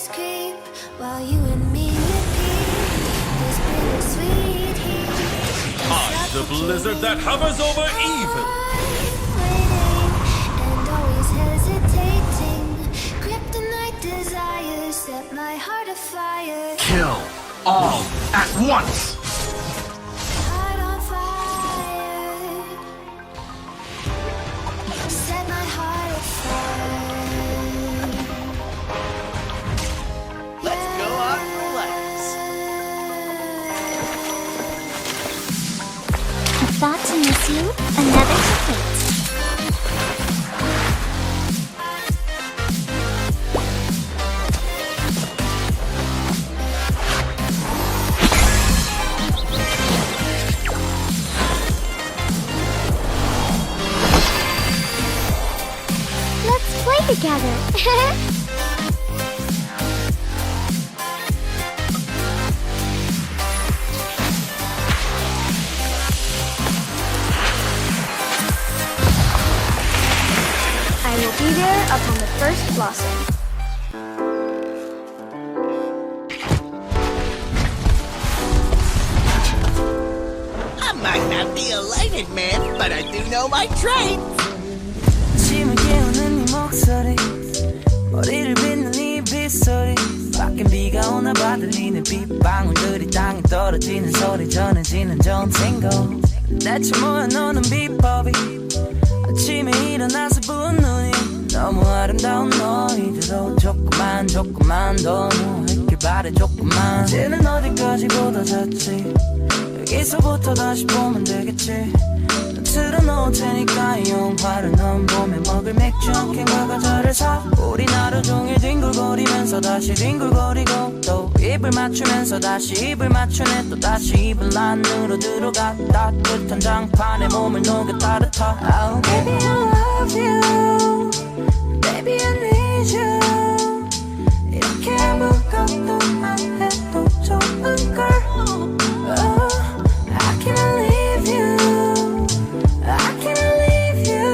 shadows creep while you and me repeat this bittersweet heat. I'm the blizzard that hovers over evil. And always hesitating. Kryptonite desires set my heart afire. Kill all at once! Heart on fire. Set my heart afire. Let's go on relax. I thought to miss you, another ticket. Let's play together. I will be there upon the first blossom. I might not be a lighted man, but I do know my trade. 아침을 깨우는 네 목소리 머리를 빗는 네 빗소리 밖엔 비가 오나 봐 들리는 빗방울들이 땅에 떨어지는 소리 전해지는 전생고 대체 뭐야 너는 비법이 아침에 일어나서 부은 눈이 너무 아름다운 너희들로 조금만 더 누워있길 바래 조금만 이제는 어디까지 보다 잤지 여기서부터 다시 보면 되겠지 틀어놓을 테니까 이 영화를 넌 봄에 먹을 맥주 한 캔과 과자를 사 우리 하루 종일 뒹굴거리면서 다시 뒹굴거리고 또 입을 맞추면서 다시 입을 맞추네 또 다시 입을 안으로 들어가 따뜻한 장판에 몸을 녹여 따뜻하 Oh baby I love you Baby I need you 이렇게 아무것도 안 해도 좋은 걸 Oh I can't leave you I can't leave you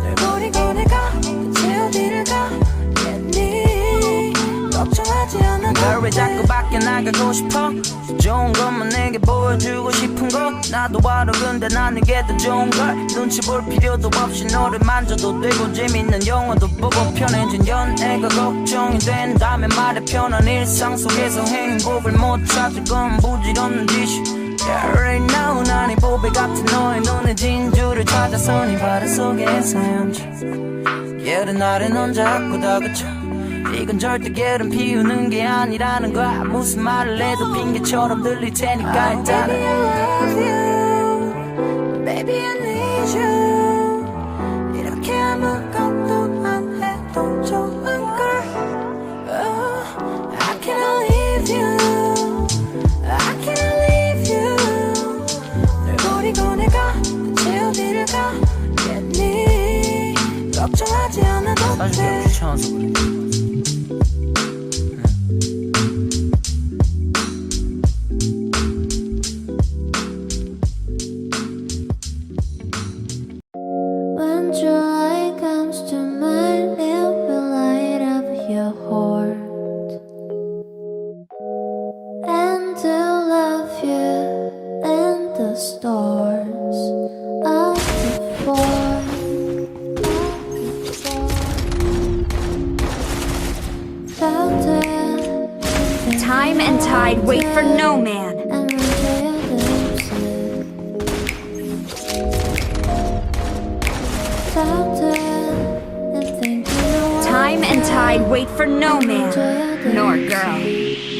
널 버리고 내가 대체 어디를 가겠니 걱정하지 않아도 널 왜 자꾸 밖에 나가고 싶어 좋은 것만 내게 보여주고 싶은 거 나도 알아 근데 난 이게 더 좋은 걸 눈치 볼 필요도 없이 너를 만져도 되고 재밌는 영화도 보고 편해진 연애가 걱정이 된다면 말해 편한 일상 속에서 행복을 못 찾을 건 부질없는 짓이 Yeah, right now 난 이 보배 같은 너의 눈에 진주를 찾아서 네 바다 속에서 헤엄쳐 예른 날에 넌 자꾸 다그쳐 이건 절대 게으름 피우는 게 아니라는 거야 무슨 말을 해도 핑계처럼 들릴 테니까 일단은 Baby I love you Baby I need you 이렇게 아무것도 안 해도 좋은 걸 Oh, I can't leave you I can't 버리고 내가 대체 어디를 가겠니 걱정하지 않아도 돼 사실 귀찮아서 그래 When joy comes to mind, it will light up your heart. And to love you and the stars of the fall. Time and tide wait for no man. Time and tide wait for no man, nor girl.